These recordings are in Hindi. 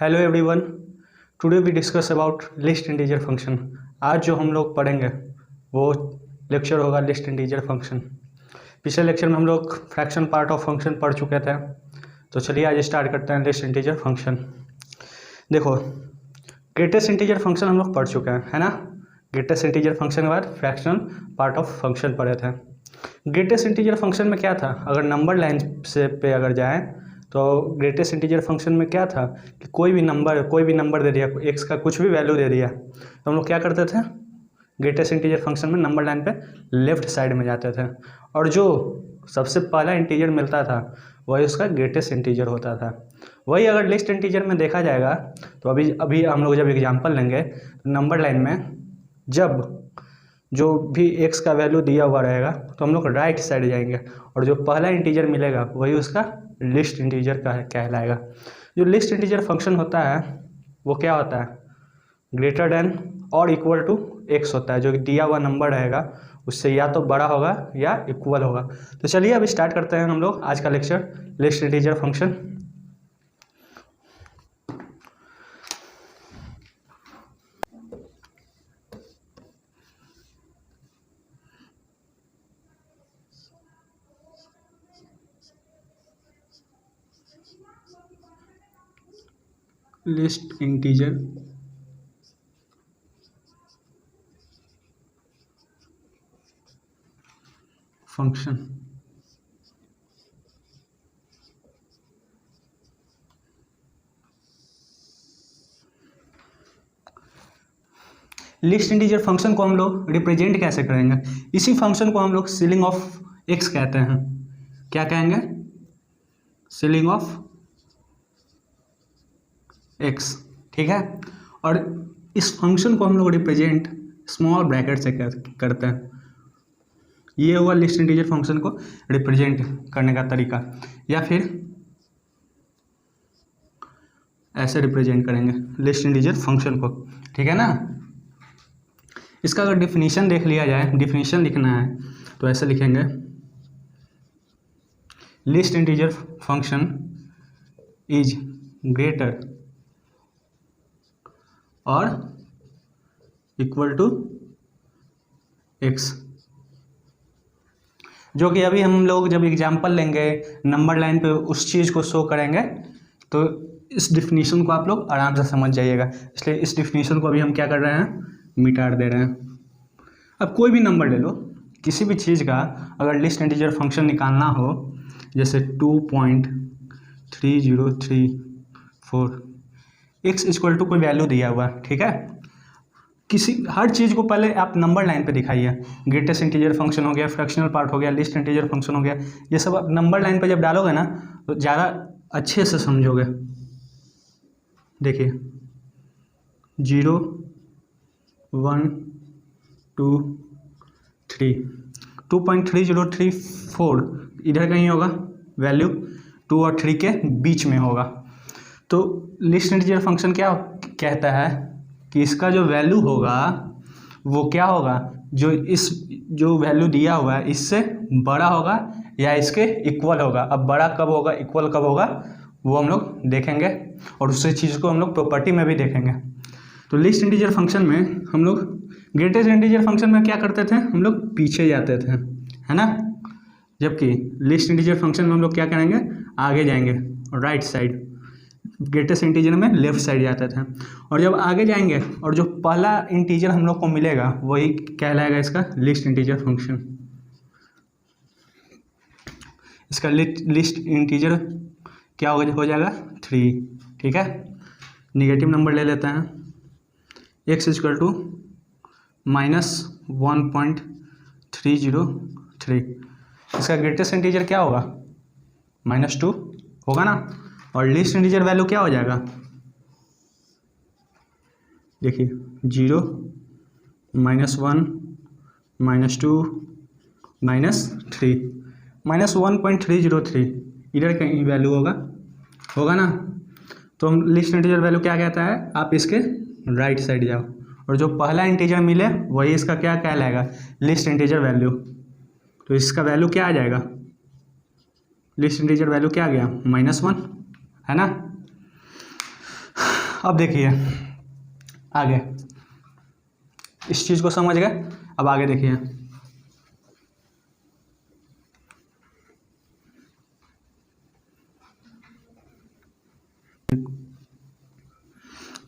Hello everyone, today we discuss about least integer function. आज जो हम लोग पढ़ेंगे वो लेक्चर होगा लिस्ट इंटीजर फंक्शन। पिछले लेक्चर में हम लोग फ्रैक्शन पार्ट ऑफ फंक्शन पढ़ चुके थे, तो चलिए आज स्टार्ट करते हैं लिस्ट इंटीजर फंक्शन। देखो, ग्रेटेस्ट इंटीजर फंक्शन हम लोग पढ़ चुके हैं, है ना। ग्रेटेस्ट इंटीजर फंक्शन के बाद फ्रैक्शन पार्ट ऑफ फंक्शन पढ़े थे। ग्रेटेस्ट इंटीजर फंक्शन में क्या था, अगर नंबर लाइन से पे अगर जाएँ तो ग्रेटेस्ट इंटीजर फंक्शन में क्या था कि कोई भी नंबर दे दिया, एक्स का कुछ भी वैल्यू दे दिया, तो हम लोग क्या करते थे, ग्रेटेस्ट इंटीजर फंक्शन में नंबर लाइन पे लेफ्ट साइड में जाते थे, और जो सबसे पहला इंटीजर मिलता था वही उसका ग्रेटेस्ट इंटीजर होता था। वही अगर लिस्ट इंटीजर में देखा जाएगा तो अभी हम लोग जब एग्जांपल लेंगे तो नंबर लाइन में जब जो भी एक्स का वैल्यू दिया हुआ रहेगा तो हम लोग राइट साइड जाएंगे, और जो पहला इंटीजर मिलेगा वही उसका लिस्ट इंटीजर का कहलाएगा। जो लिस्ट इंटीजर फंक्शन होता है वो क्या होता है, ग्रेटर देन और इक्वल टू एक्स होता है। जो दिया हुआ नंबर रहेगा उससे या तो बड़ा होगा या इक्वल होगा। तो चलिए अभी स्टार्ट करते हैं हम लोग आज का lecture list integer function. List integer function. List integer function को हम लोग रिप्रेजेंट कैसे करेंगे, इसी फंक्शन को हम लोग सीलिंग ऑफ एक्स कहते हैं। क्या कहेंगे, सीलिंग ऑफ एक्स, ठीक है। और इस फंक्शन को हम लोग रिप्रेजेंट स्मॉल ब्रैकेट से करते हैं। ये हुआ लिस्ट इंटीजर फंक्शन को रिप्रेजेंट करने का तरीका, या फिर ऐसे रिप्रेजेंट करेंगे लिस्ट इंटीजर फंक्शन को, ठीक है ना। इसका अगर डिफिनीशन देख लिया जाए, डिफिनीशन लिखना है तो ऐसे लिखेंगे, list integer function is greater और इक्वल टू एक्स। जो कि अभी हम लोग जब एग्जाम्पल लेंगे नंबर लाइन पे उस चीज़ को शो करेंगे, तो इस डिफिनीशन को आप लोग आराम से समझ जाइएगा। इसलिए इस डिफिनीशन को अभी हम क्या कर रहे हैं, मिटा दे रहे हैं। अब कोई भी नंबर ले लो, किसी भी चीज़ का अगर लिस्ट इंटीजर फंक्शन निकालना हो, जैसे 2.3034 एक्स इक्वल टू कोई वैल्यू दिया हुआ, ठीक है। हर चीज़ को पहले आप नंबर लाइन पे दिखाइए। ग्रेटेस्ट इंटीजर फंक्शन हो गया, फ्रैक्शनल पार्ट हो गया, लिस्ट इंटीजर फंक्शन हो गया, ये सब आप नंबर लाइन पे जब डालोगे ना तो ज़्यादा अच्छे से समझोगे। देखिए 0 1 2 3 2.3034 इधर कहीं होगा वैल्यू, 2 और 3 के बीच में होगा। तो लिस्ट इंटीजर फंक्शन क्या कहता है कि इसका जो वैल्यू होगा वो क्या होगा, जो वैल्यू दिया हुआ है इससे बड़ा होगा या इसके इक्वल होगा। अब बड़ा कब होगा, इक्वल कब होगा, वो हम लोग देखेंगे, और उसी चीज़ को हम लोग प्रॉपर्टी में भी देखेंगे। तो लिस्ट इंटीजर फंक्शन में हम लोग, ग्रेटेस्ट इंटीजर फंक्शन में क्या करते थे, हम लोग पीछे जाते थे, है ना। जबकि लिस्ट इंटीजर फंक्शन में हम लोग क्या करेंगे, आगे जाएंगे, राइट साइड। ग्रेटेस्ट इंटीजर में लेफ्ट साइड जाते थे, और जब आगे जाएंगे और जो पहला इंटीजर हम लोग को मिलेगा वही कहलाएगा इसका लिस्ट इंटीजर फंक्शन। इसका लिस्ट इंटीजर क्या हो जाएगा, 3, ठीक है। निगेटिव नंबर ले लेते हैं, एक्स इक्वल टू -1.303। इसका ग्रेटेस्ट इंटीजर क्या होगा, -2 होगा ना। और लिस्ट इंटीजर वैल्यू क्या हो जाएगा, देखिए 0 -1 -2 -3 -1.303 इधर कहीं वैल्यू होगा ना। तो हम लिस्ट इंटीजर वैल्यू क्या कहता है, आप इसके राइट साइड जाओ, और जो पहला इंटीजर मिले वही इसका क्या कहलाएगा, लिस्ट इंटीजर वैल्यू। तो इसका वैल्यू क्या आ जाएगा, लिस्ट इंटीजर वैल्यू क्या आ गया, -1, है ना। अब देखिए आगे, इस चीज़ को समझ गए, अब आगे देखिए।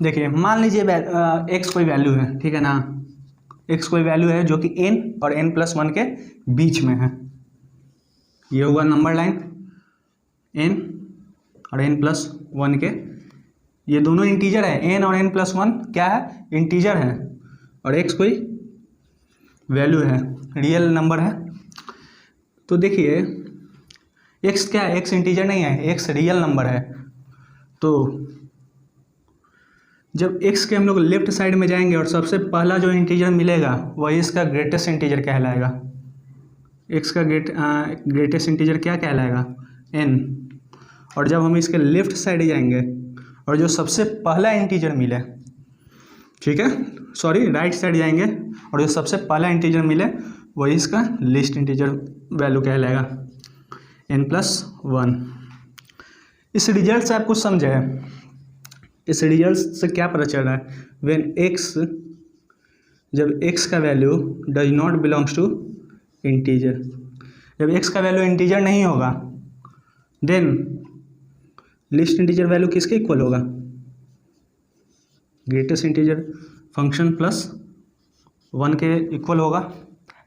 देखिए मान लीजिए एक्स कोई वैल्यू है, ठीक है ना, एक्स कोई वैल्यू है जो कि n और n+1 के बीच में है। ये हुआ नंबर लाइन, n और n+1 के, ये दोनों इंटीजर है, n और n+1 क्या है, इंटीजर है, और x कोई वैल्यू है, रियल नंबर है। तो देखिए x क्या है, x इंटीजर नहीं है, x रियल नंबर है। तो जब x के हम लोग लेफ्ट साइड में जाएंगे और सबसे पहला जो इंटीजर मिलेगा वही इसका ग्रेटेस्ट इंटीजर कहलाएगा। x का ग्रेटेस्ट इंटीजर क्या कहलाएगा, n। और जब हम इसके लेफ्ट साइड जाएंगे और जो सबसे पहला इंटीजर मिले, ठीक है, सॉरी राइट साइड जाएंगे और जो सबसे पहला इंटीजर मिले वही इसका लीस्ट इंटीजर वैल्यू कहलाएगा, n+1। इस रिजल्ट से आप कुछ समझे, इस रिजल्ट से क्या पता चल रहा है, व्हेन x, जब x का value does not belongs to integer, जब x का वैल्यू इंटीजर नहीं होगा देन लिस्ट इंटीजर वैल्यू किसके इक्वल होगा, ग्रेटेस्ट इंटीजर फंक्शन +1 के इक्वल होगा,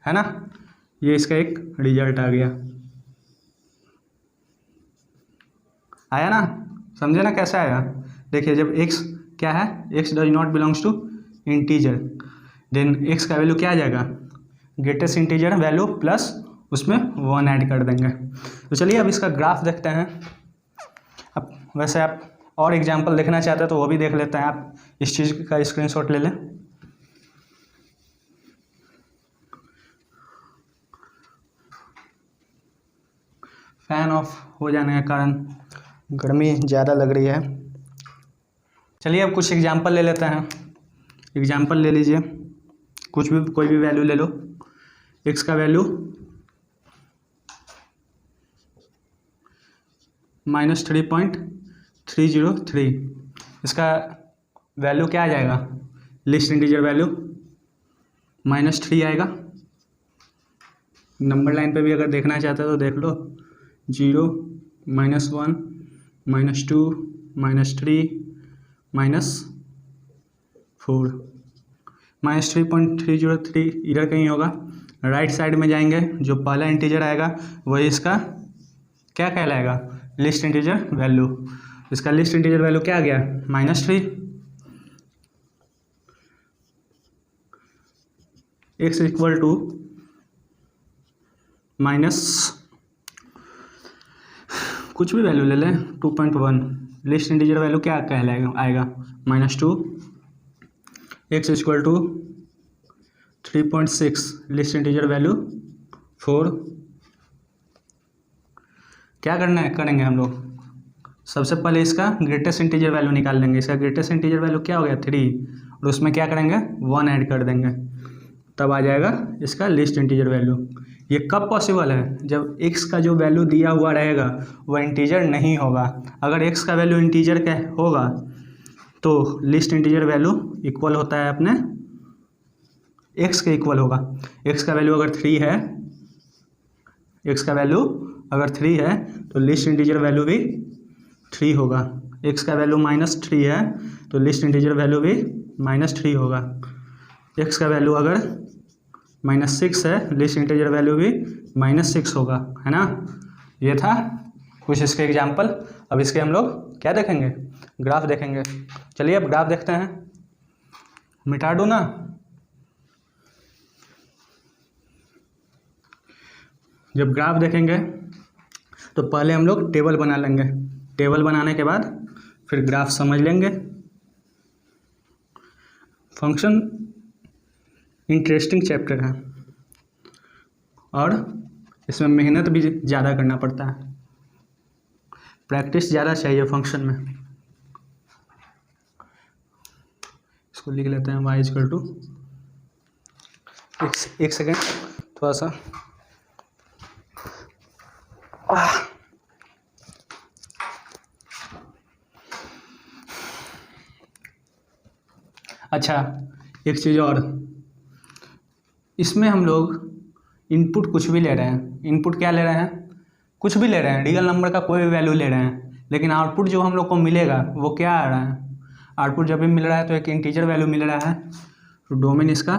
है ना। ये इसका एक रिजल्ट आ गया, आया ना, समझे ना कैसे आया। देखिए जब x क्या है, x does not belongs to integer, then x का वैल्यू क्या आ जाएगा, ग्रेटेस्ट इंटीजर वैल्यू प्लस उसमें 1 ऐड कर देंगे। तो चलिए अब इसका ग्राफ देखते हैं। अब वैसे आप और एग्जांपल देखना चाहते हैं तो वो भी देख लेते हैं, आप इस चीज़ का स्क्रीनशॉट ले लें। फैन ऑफ हो जाने के कारण गर्मी ज़्यादा लग रही है। चलिए अब कुछ एग्जांपल ले लेते हैं। एग्जांपल ले लीजिए, कुछ भी कोई भी वैल्यू ले लो। x का वैल्यू -3.303, इसका वैल्यू क्या आ जाएगा, लिस्ट इंटीजर वैल्यू -3 आएगा। नंबर लाइन पे भी अगर देखना चाहते हो तो देख लो, 0, -1, -2, -3, -4, -3.303 इधर कहीं होगा। राइट साइड में जाएंगे, जो पहला इंटीजर आएगा वही इसका क्या कहलाएगा, लिस्ट इंटीजर वैल्यू। इसका लिस्ट इंटीजर वैल्यू क्या आ गया, -3। x इक्वल टू माइनस कुछ भी वैल्यू ले लें, 2.1, लिस्ट इंटीजर वैल्यू क्या कहलाएगा, आएगा -2। x equal to 3.6, least integer value 4। क्या करना है, करेंगे हम लोग, सबसे पहले इसका ग्रेटेस्ट इंटीजर वैल्यू निकाल लेंगे। इसका ग्रेटेस्ट इंटीजर वैल्यू क्या हो गया, 3, और उसमें क्या करेंगे, 1 ऐड कर देंगे, तब आ जाएगा इसका लिस्ट इंटीजर वैल्यू। ये कब पॉसिबल है, जब x का जो वैल्यू दिया हुआ रहेगा वह इंटीजर नहीं होगा। अगर x का वैल्यू इंटीजर का होगा तो लिस्ट इंटीजर वैल्यू इक्वल होता है अपने x के इक्वल होगा। x का वैल्यू अगर 3 है, x का वैल्यू अगर 3 है तो लिस्ट इंटीजर वैल्यू भी 3 होगा। x का वैल्यू -3 है तो लिस्ट इंटीजर वैल्यू भी -3 होगा। x का वैल्यू अगर -6 है, लिस्ट इंटीजर वैल्यू भी -6 होगा, है ना। ये था कुछ इसके एग्जाम्पल। अब इसके हम लोग क्या देखेंगे, ग्राफ देखेंगे। चलिए अब ग्राफ देखते हैं, मिटा दूँ ना। जब ग्राफ देखेंगे तो पहले हम लोग टेबल बना लेंगे, टेबल बनाने के बाद फिर ग्राफ समझ लेंगे। फंक्शन इंटरेस्टिंग चैप्टर है और इसमें मेहनत भी ज़्यादा करना पड़ता है, प्रैक्टिस ज़्यादा चाहिए फंक्शन में। इसको लिख लेते हैं y इक्वल टू, एक सेकेंड थोड़ा सा अच्छा, एक चीज़ और, इसमें हम लोग इनपुट कुछ भी ले रहे हैं। इनपुट क्या ले रहे हैं? कुछ भी ले रहे हैं, रियल नंबर का कोई भी वैल्यू ले रहे हैं, लेकिन आउटपुट जो हम लोग को मिलेगा वो क्या आ रहा है? आउटपुट जब भी मिल रहा है तो एक इंटीजर वैल्यू मिल रहा है। तो डोमेन इसका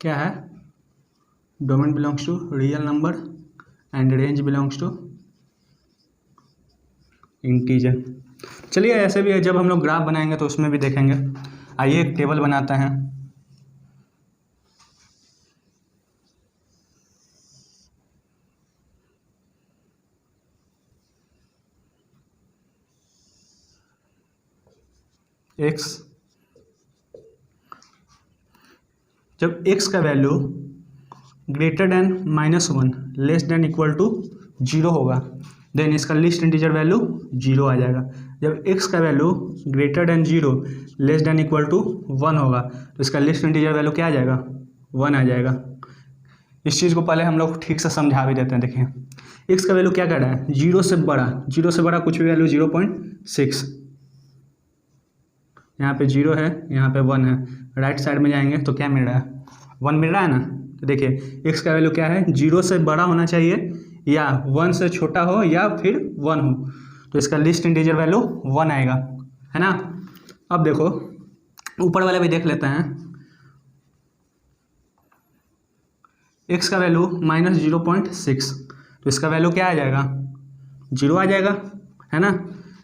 क्या है? Domain belongs to real number and range belongs to integer. चलिए, ऐसे भी है, जब हम लोग ग्राफ बनाएंगे तो उसमें भी देखेंगे। आइए एक टेबल बनाते हैं। एक्स, जब x का value greater than -1 less than equal to 0 होगा, देन इसका लिस्ट इंटीजर वैल्यू 0 आ जाएगा। जब x का value greater than 0 less than equal to 1 होगा तो इसका लिस्ट इंटीजर वैल्यू क्या आ जाएगा? 1 आ जाएगा। इस चीज़ को पहले हम लोग ठीक से समझा भी देते हैं। देखिए, x का वैल्यू क्या कर रहा है? 0 से बड़ा कुछ भी वैल्यू 0.6, यहाँ पे 0 है, यहाँ पे 1 है। राइट साइड में जाएंगे तो क्या मिल रहा है? 1 मिल रहा है ना। तो देखिए, x का वैल्यू क्या है? 0 से बड़ा होना चाहिए, या 1 से छोटा हो, या फिर 1 हो, तो इसका लिस्ट इंटीजर वैल्यू 1 आएगा, है ना। अब देखो, ऊपर वाले भी देख लेते हैं। x का वैल्यू -0.6, तो इसका वैल्यू क्या आ जाएगा? 0 आ जाएगा, है ना।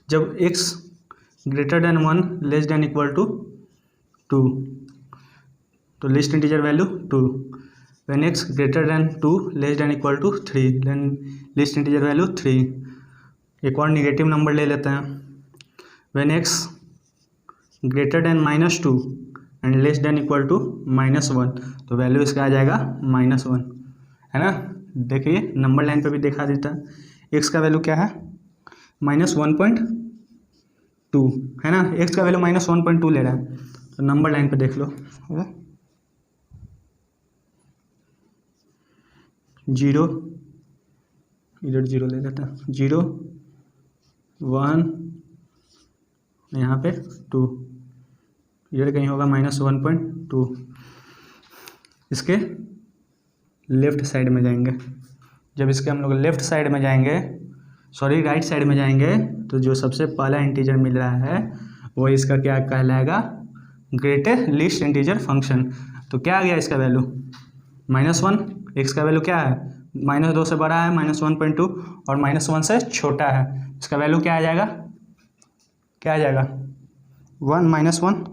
जब x greater than 1 less than equal to 2, तो least integer value 2। When x greater than 2 less than equal to 3, then least integer value 3। एक और निगेटिव नंबर ले लेते हैं। When x greater than -2 and less than equal to -1, तो वैल्यू इसका आ जाएगा -1, है ना। देखिए, नंबर लाइन पे भी देखा देता है। x का वैल्यू क्या है? -1.2, है ना। x का वैल्यू -1.2 ले रहा है, तो नंबर लाइन पे देख लो। 0, इधर 0 ले लेता, 0 1, यहाँ पे 2, इधर कहीं होगा -1.2। इसके लेफ्ट साइड में जाएंगे। जब इसके हम लोग लेफ्ट साइड में जाएंगे, सॉरी राइट साइड में जाएंगे, तो जो सबसे पहला इंटीजर मिल रहा है वो इसका क्या कहलाएगा? Greatest list integer function. तो क्या आ गया इसका वैल्यू? -1। x का वैल्यू क्या है? -2 से बड़ा है, -1.2, और -1 से छोटा है। इसका वैल्यू क्या आ जाएगा? क्या आ जाएगा? 1 -1,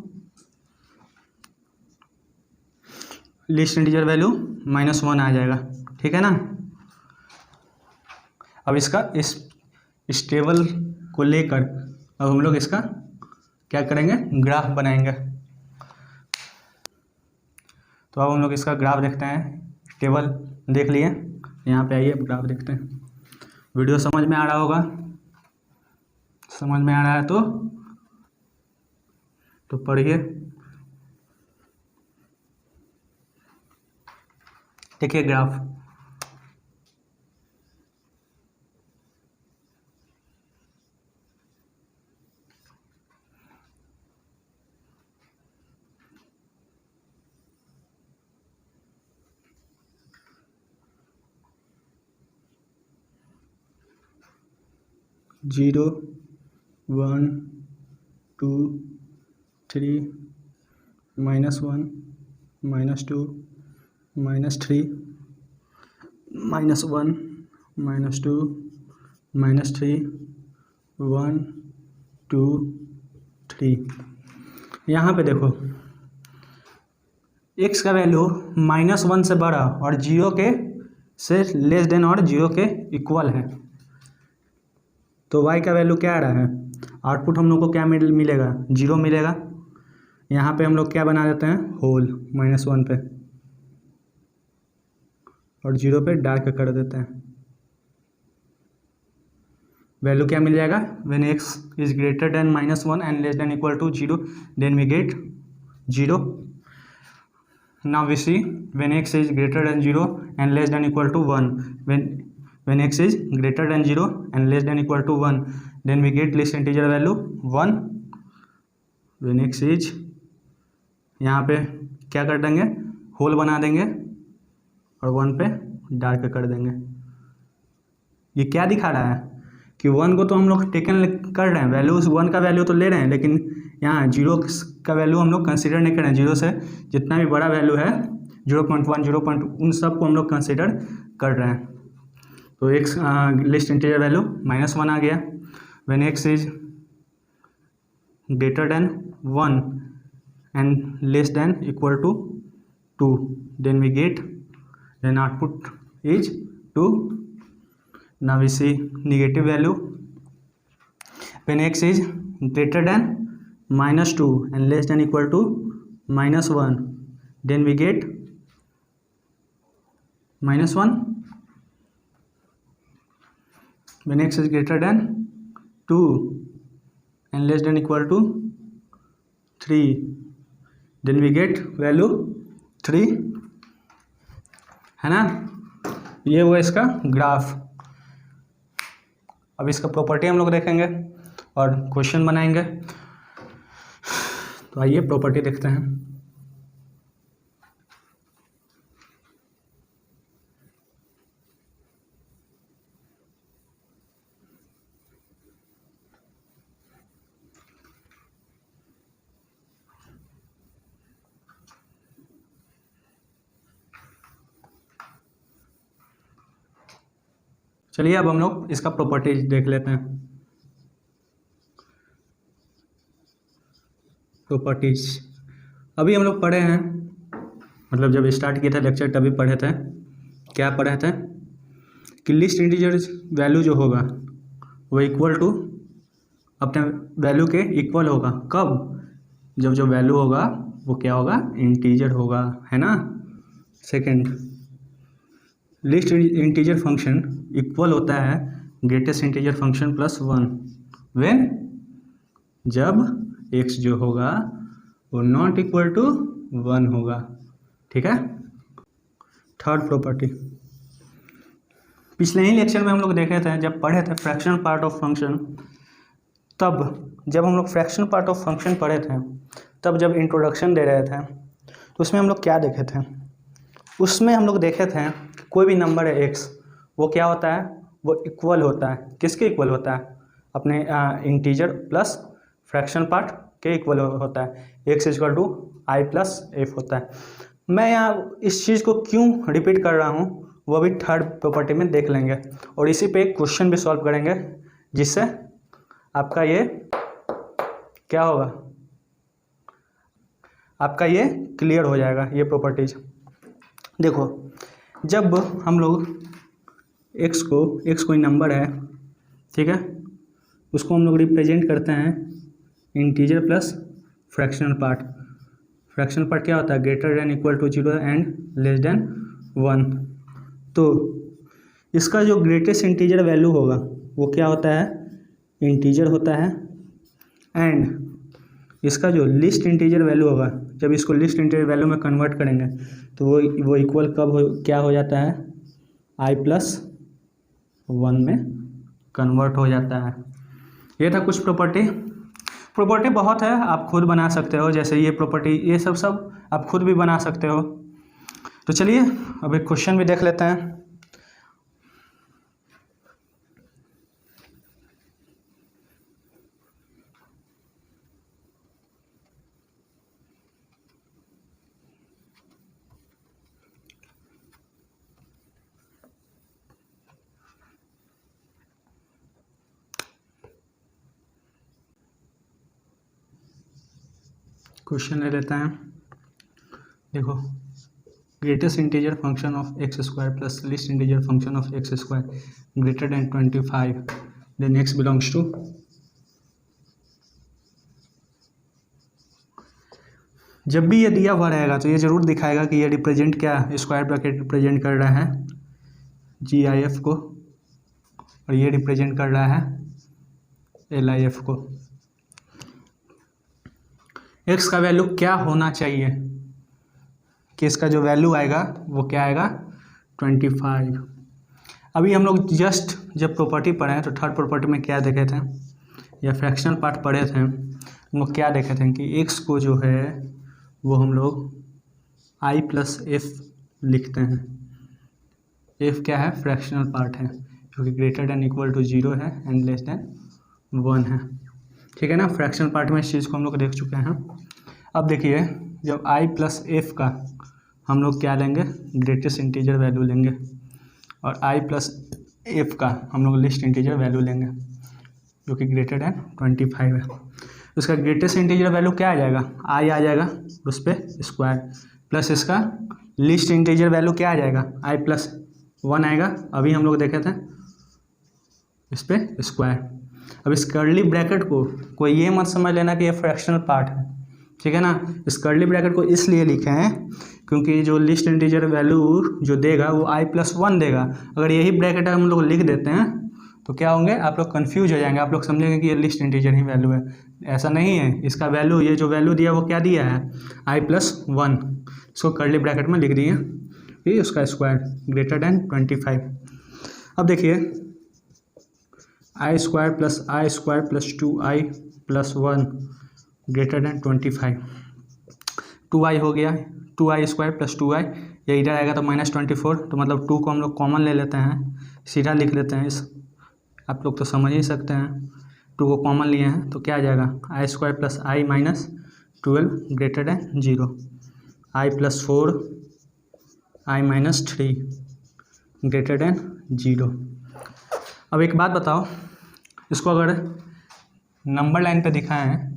लिस्ट इंटीजर वैल्यू -1 आ जाएगा, ठीक है ना। अब इसका इस टेबल को लेकर अब हम लोग इसका क्या करेंगे? ग्राफ बनाएंगे। तो अब हम लोग इसका ग्राफ देखते हैं। टेबल देख लिए, यहाँ पे आइए ग्राफ देखते हैं। वीडियो समझ में आ रहा होगा? समझ में आ रहा है तो पढ़िए। देखिए ग्राफ, जीरो 1 2 3 -1 -2 -3 -1 -2 -3 1 2 3। यहाँ पे देखो, x का वैल्यू -1 से बड़ा और 0 के से लेस देन और 0 के इक्वल है, तो y का वैल्यू क्या आ रहा है? आउटपुट हम लोग को क्या मिलेगा? 0 मिलेगा। यहाँ पे हम लोग क्या बना देते हैं? होल -1 पे, और 0 पे डार्क कर देते हैं। वैल्यू क्या मिल जाएगा? When x is greater than -1 and less than equal to 0, then we get 0। Now we see when x is greater than 0 and less than equal to 1, when x is greater than 0 and less than equal to 1, then we get list integer value 1, when x is, यहाँ पे क्या कर देंगे, होल बना देंगे और 1 पे डार्क कर देंगे। ये क्या दिखा रहा है कि 1 को तो हम लोग टेकन कर रहे हैं, वैल्यू 1 का वैल्यू तो ले रहे हैं, लेकिन यहाँ 0 का वैल्यू हम लोग कंसिडर नहीं कर रहे हैं। 0 से जितना भी बड़ा वैल्यू है 0.1 0. उन सब को हम लोग कंसिडर कर रहे हैं। तो एक्स लिस्ट इंटीजर वैल्यू -1 आ गया। When x is greater than 1 and less than equal to 2, then we get, then output is 2. Now we see negative value. When x is greater than -2 and less than equal to -1, then we get -1. When x is greater than 2 and less than equal to 3, then we get value 3, है ना। ये हुआ इसका ग्राफ। अब इसका प्रॉपर्टी हम लोग देखेंगे और क्वेश्चन बनाएंगे। तो आइए प्रॉपर्टी देखते हैं। चलिए अब हम लोग इसका प्रॉपर्टीज देख लेते हैं। प्रॉपर्टीज अभी हम लोग पढ़े हैं, मतलब जब स्टार्ट किया था लेक्चर तभी पढ़े थे। क्या पढ़े थे कि लिस्ट इंटीजर वैल्यू जो होगा वो इक्वल टू अपने वैल्यू के इक्वल होगा। कब? जब जो वैल्यू होगा वो क्या होगा, इंटीजर होगा, है ना। Second, list integer function equal होता है greatest integer function plus 1 when, जब x जो होगा वो नॉट इक्वल टू 1 होगा। ठीक है। थर्ड प्रॉपर्टी पिछले ही लेक्चर में हम लोग देखे थे, जब पढ़े थे फ्रैक्शनल पार्ट ऑफ फंक्शन, तब जब हम लोग फ्रैक्शनल पार्ट ऑफ फंक्शन पढ़े थे, तब जब इंट्रोडक्शन दे रहे थे तो उसमें हम लोग क्या देखे थे, उसमें हम लोग देखे थे कोई भी नंबर है x, वो क्या होता है, वो इक्वल होता है। किसके इक्वल होता है? अपने इंटीजर प्लस फ्रैक्शन पार्ट के इक्वल होता है। x equal to i plus f होता है। मैं यहाँ इस चीज़ को क्यों रिपीट कर रहा हूँ वो भी थर्ड प्रॉपर्टी में देख लेंगे, और इसी पे एक क्वेश्चन भी सॉल्व करेंगे, जिससे आपका ये क्या होगा, आपका ये क्लियर हो जाएगा ये प्रॉपर्टीज। देखो, जब हम लोग x कोई नंबर है, ठीक है, उसको हम लोग रिप्रेजेंट करते हैं integer plus fractional part. Fractional part क्या होता है, greater than equal to 0 and less than 1। तो इसका जो ग्रेटेस्ट इंटीजर वैल्यू होगा वो क्या होता है, इंटीजर होता है, एंड इसका जो लिस्ट इंटीजर वैल्यू होगा, जब इसको लिस्ट इंटीजर वैल्यू में कन्वर्ट करेंगे तो वो इक्वल कब क्या हो जाता है, i प्लस 1 में कन्वर्ट हो जाता है। ये था कुछ प्रॉपर्टी बहुत है, आप खुद बना सकते हो। जैसे ये प्रॉपर्टी, ये सब आप खुद भी बना सकते हो। तो चलिए अब एक क्वेश्चन भी देख लेते हैं। क्वेश्चन ले लेते हैं। देखो, greatest integer function of x square plus least integer function of x square greater than 25, then x belongs to. जब भी ये दिया हुआ रहेगा तो ये जरूर दिखाएगा कि ये रिप्रेजेंट क्या, स्क्वायर ब्रैकेट रिप्रेजेंट कर रहा है GIF को, और ये रिप्रेजेंट कर रहा है LIF को। x का वैल्यू क्या होना चाहिए कि इसका जो वैल्यू आएगा वो क्या आएगा, 25। अभी हम लोग जस्ट जब प्रॉपर्टी पढ़े हैं तो थर्ड प्रॉपर्टी में क्या देखे थे, या फ्रैक्शनल पार्ट पढ़े थे, हम लोग क्या देखे थे कि x को जो है वो हम लोग i प्लस एफ लिखते हैं। f क्या है, फ्रैक्शनल पार्ट है, जो कि ग्रेटर देन इक्वल टू 0 है एंड लेस देन 1 है। ठीक है ना, फ्रैक्शनल पार्ट में इस चीज़ को हम लोग देख चुके हैं। अब देखिए, जब i प्लस एफ का हम लोग क्या लेंगे, ग्रेटेस्ट इंटीजर वैल्यू लेंगे, और i प्लस एफ का हम लोग लिस्ट इंटीजर वैल्यू लेंगे, जो कि ग्रेटर देन 25 है। उसका ग्रेटेस्ट इंटीजर वैल्यू क्या आ जाएगा, i आ जाएगा, उस पर स्क्वायर, प्लस इसका लिस्ट इंटीजर वैल्यू क्या आ जाएगा, i प्लस 1 आएगा, अभी हम लोग देखे थे, इस पर स्क्वायर। अब इस कर्ली ब्रैकेट को कोई ये मत समझ लेना कि ये फ्रैक्शनल पार्ट है। ठीक है ना, इस कर्ली ब्रैकेट को इसलिए लिखे हैं क्योंकि जो लिस्ट इंटीजर वैल्यू जो देगा वो i प्लस 1 देगा। अगर यही ब्रैकेट हम लोग लिख देते हैं तो क्या होंगे, आप लोग कंफ्यूज हो जाएंगे, आप लोग समझेंगे कि ये लिस्ट इंटीजर ही वैल्यू है। ऐसा नहीं है, इसका वैल्यू, ये जो वैल्यू दिया वो क्या दिया है, i प्लस 1, इसको कर्ली ब्रैकेट में लिख दिए, ये उसका स्क्वायर ग्रेटर देन 25। अब देखिए, i square plus 2i plus 1 greater than 25, 2i हो गया, 2i स्क्वायर प्लस 2i, ये इधर आएगा तो -24, तो मतलब 2 को हम लोग कॉमन ले लेते हैं, सीधा लिख लेते हैं, इस आप लोग तो समझ ही सकते हैं, 2 को कॉमन लिए हैं तो क्या आ जाएगा, i square plus i minus 12 greater than 0, i plus 4 i minus 3 greater than 0। अब एक बात बताओ, इसको अगर नंबर लाइन पे दिखाएं हैं,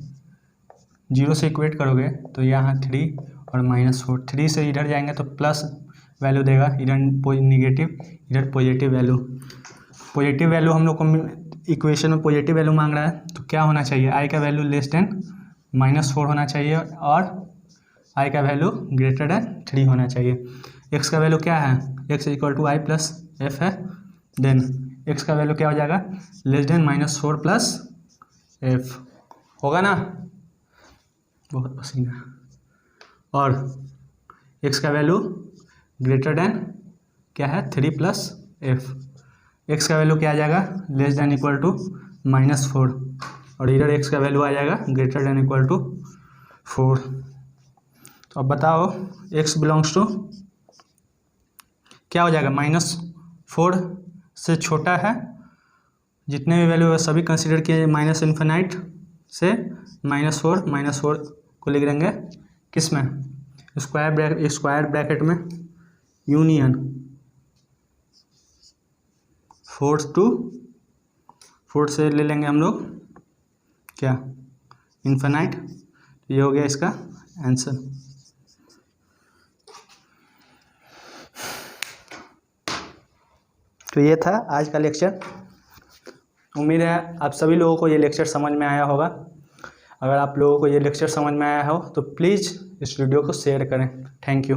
0 से इक्वेट करोगे तो यहाँ 3 और -4, 3 से इधर जाएंगे तो प्लस वैल्यू देगा, इधर निगेटिव, इधर पॉजिटिव वैल्यू। पॉजिटिव वैल्यू हम लोग को इक्वेशन में पॉजिटिव वैल्यू मांग रहा है, तो क्या होना चाहिए, i का वैल्यू लेस देन -4 होना चाहिए और i का वैल्यू ग्रेटर देन 3 होना चाहिए। x का वैल्यू क्या है, x equal to i plus f है, देन x का वैल्यू क्या हो जाएगा, लेस देन -4 प्लस एफ, होगा ना, बहुत पसीना, और x का वैल्यू ग्रेटर देन क्या है, 3 प्लस एफ, x का वैल्यू क्या आ जाएगा, लेस देन इक्वल टू -4, और इधर x का वैल्यू आ जाएगा ग्रेटर देन इक्वल टू 4। तो अब बताओ, x बिलोंग्स टू क्या हो जाएगा, -4 से छोटा है, जितने भी वैल्यू है सभी कंसीडर किए, माइनस इन्फिनाइट से -4 को लिख देंगे किस में, स्क्वायर ब्रैकेट में, यूनियन 4 से ले लेंगे हम लोग क्या, इन्फिनाइट, ये हो गया इसका आंसर। तो ये था आज का लेक्चर, उम्मीद है आप सभी लोगों को ये लेक्चर समझ में आया होगा। अगर आप लोगों को ये लेक्चर समझ में आया हो तो प्लीज़ इस वीडियो को शेयर करें। Thank you.